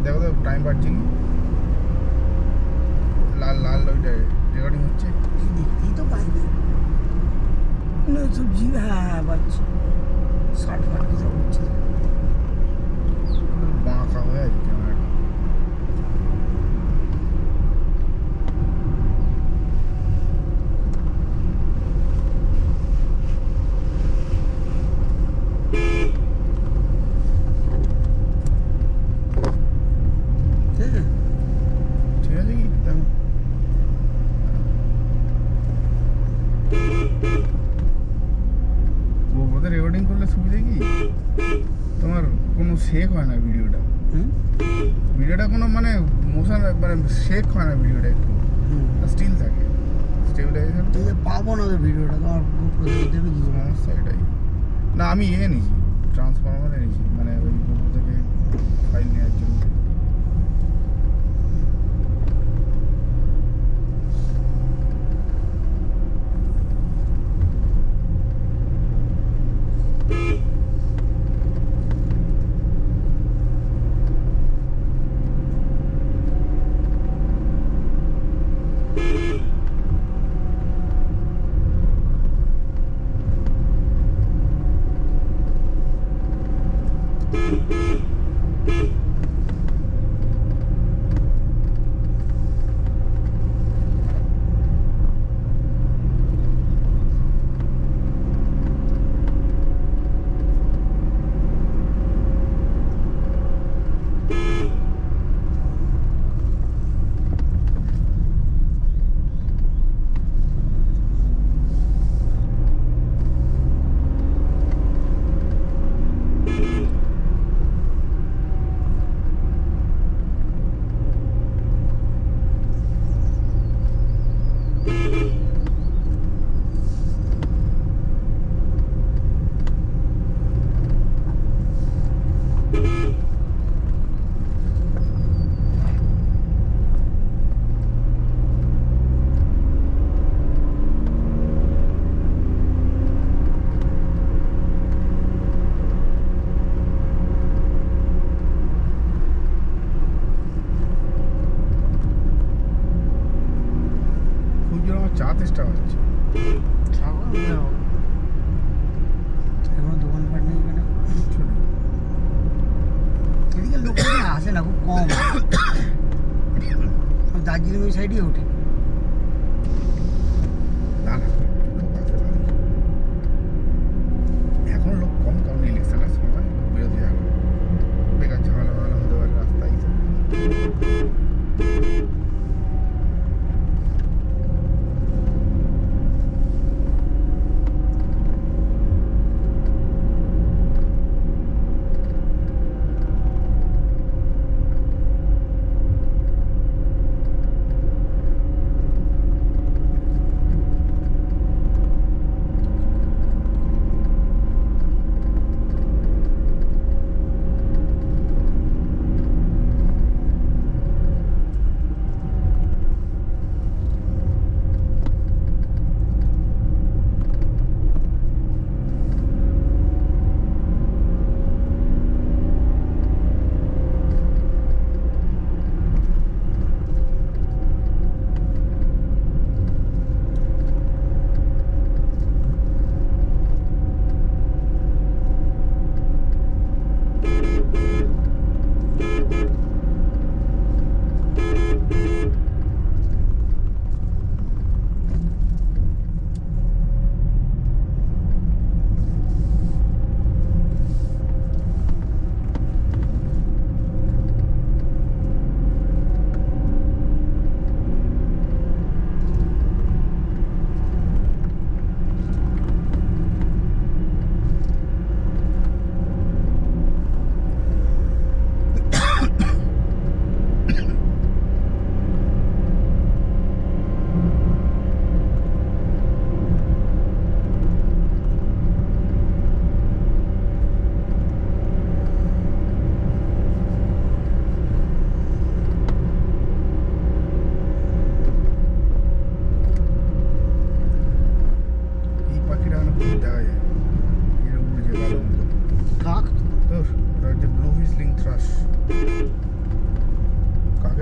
দেখো তো টাইম বাড়ছে কি লাল লাল ওইটা রেকর্ডিং হচ্ছে দেখতেই তো পাইনি সবজি হ্যাঁ পাচ্ছি 60 কিছু হচ্ছে বাঁকা হয়ে আছে ক্যামেরাটা ঠিক আছে কি দেখো গোপ্রোতে রেকর্ডিং করলে সুবিধা কি তোমার কোনো শেক হয় না ভিডিওটা ভিডিওটা কোনো মানে মোশন মানে শেক হয় না ভিডিওটা একটু স্টিল থাকে স্টেবিলাইজেশন পাবো না তো ভিডিওটা তোমার দেবে কি সমস্যা এটাই না আমি নিয়েছি ট্রান্সফরমারে নিয়েছি মানে ওই গোপ্রো থেকে ফাইল নেওয়ার জন্য চা তেষ্টা হচ্ছে দোকানপাট নেই এখানে কিচ্ছু নেই এদিকে লোক আসে না খুব কম দার্জিলিং ওই সাইডে ওঠে না না লোক আছে ভালোই। এখন লোক কম কারণ ইলেকশনের সময় লোক বেরোতে যাবে না। বেকার ঝামেলা ভালো হতে পারে রাস্তায়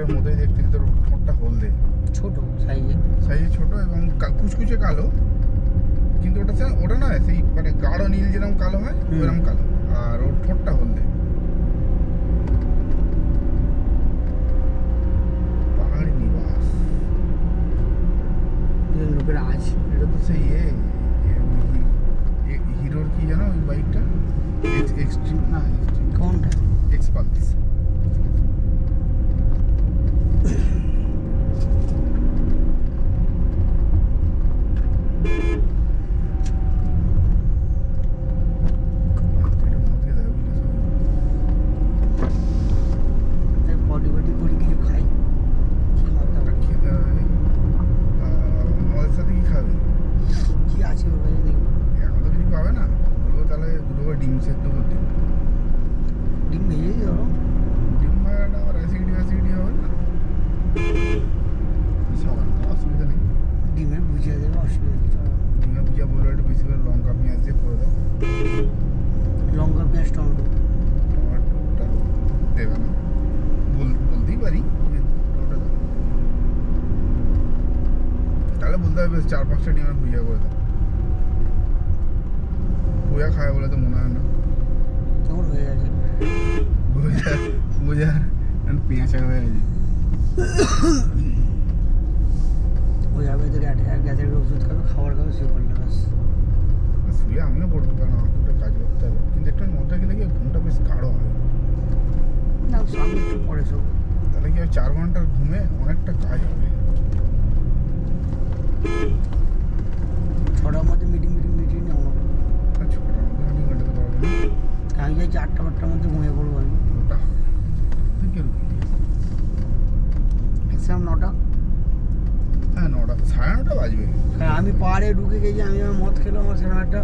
হোয়াইটের মধ্যেই দেখতে কিন্তু ওর ঠোঁটটা হলদে, ছোট সাইজে। সাইজে ছোট এবং কুচকুচে কালো, কিন্তু ওটা নয় সেই মানে গাঢ় নীল যেরকম কালো হয় ওইরকম কালো, আর ওর ঠোঁটটা হলদে। পাহাড়ি নিবাস, লোকের আজ এটা তো সেই হিরোর কি জানো ওই বাইকটা, এক্সট্রিম না এক্সট্রিম কোনটা? এক্সপালস। বডি বডি করে কিছু খাই, খেতে হবে। আমাদের সাথে কি খাবে? কি আছে ওর কাছে দেখবো। এখন তো কিছু পাবে না, বলবো তাহলে দুটো করে ডিম সেদ্ধ করতে। ডিম ভেজে দিও। ডিম ভাড়াটা আবার অ্যাসিডি হবে না, সবার অসুবিধা নেই। ডিমের ভুজিয়া দেবে, অসুবিধা কিছু হবে না। ডিমের ভুজিয়া বললো একটু বেশি করে লঙ্কা পেঁয়াজ দিয়ে করে দাও। লঙ্কা পেঁয়াজ টমেটো টমেটোটা দেবে না, বলতেই পারি যে ওটা দাও। তাহলে বলতে হবে বেশ 4-5টা ডিমের ভুজিয়া করে দাও। পোয়া খায় বলে তো মনে হয় না। কেমন হয়ে গেছে। ভুজিয়া পেঁয়াজা হয়ে গেছে। ওই যাবে তো গ্যাসের ওষুধ খাবে, খাবার খাবে, শুয়ে পড়লে ব্যাস। শুয়ে আমিও পড়বো, কারণ আমাকে একটা কাজ করতে হবে, কিন্তু একটু মধ্যে গেলে কি ঘুমটা বেশ গাঢ় হবে। না আমি একটু পরে শোবো। তাহলে কি 4 ঘন্টার ঘুমে অনেকটা কাজ হবে। 6টার মধ্যে মিটিং নেবো। 6টার মধ্যে মিটিং কাটাতে পারবো না। আমি চাইছি 8টা-5টার মধ্যে ঘুমিয়ে পড়বো আমি। ওটা থেকে ম্যাক্সিমাম 9টা। হ্যাঁ 9টা 9:30 বাজবে। হ্যাঁ আমি পাহাড়ে ঢুকে গেছি, আমি আমার মদ খেলে আমার সেরকম একটা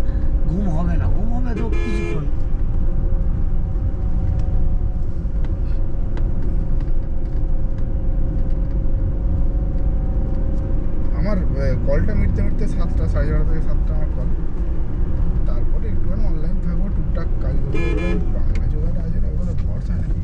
ঘুম হবে না, ঘুম হবে তো কিছুক্ষণ। আমার কলটা মিটতে 7টা 6:30 থেকে 7টা আমার কল। তারপরে একটুখানি অনলাইন থাকবো, টুকটাক কাজ করবো। বাংলা জোগাড় আছে না, ওগুলো ভরসা নেই।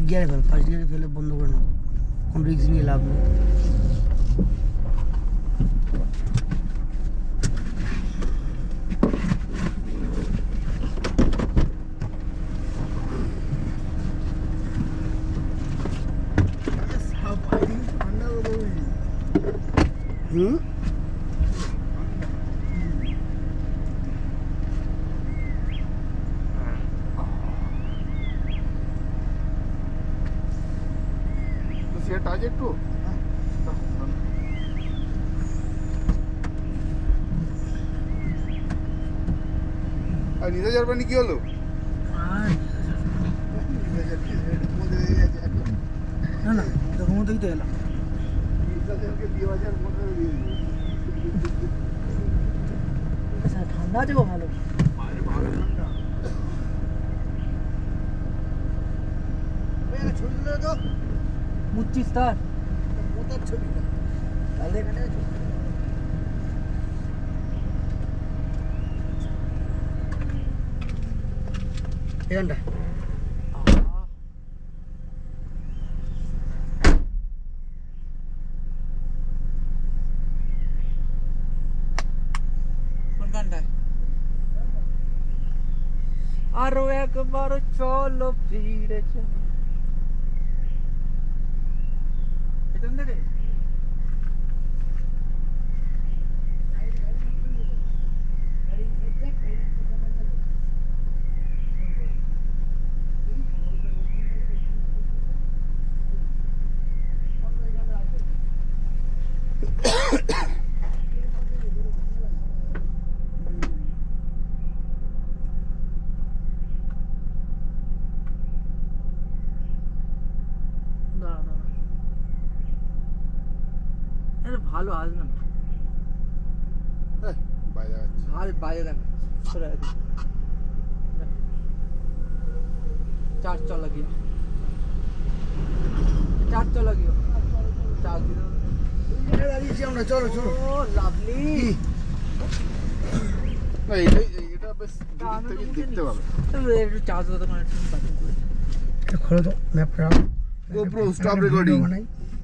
গিয়ারে ফেল, ফার্স্ট গিয়ারে ফেলে বন্ধ করে নেবো, কোনো রিস্ক নিয়ে লাভ নেই। হুম সেট আছে একটু আর নিতে যাওয়ার পানি কি হলো? না না তখন মতোই তো এলাম। আচ্ছা, ঠান্ডা আছে গো ভালো। ছবি তুলে তো বুঝছিস তার মোটার ছবিটা তাহলে এখানে এখানটা কোনখানটায় আরো একবার চলো ফিরে চলো এখান থেকে ভালো আসবে না বাইরে যাচ্ছে আর বাইরে দেখ সরে আছে চার্জ চলা গিয়ে চার্জ দিল দাঁড়িয়েছি আমরা চলো চলো ও লাভলি না এটা বেশ থেকে দেখতে পাবে একটু চার্জ দিতে মানে খোলো তো ম্যাপটা GoPro stop recording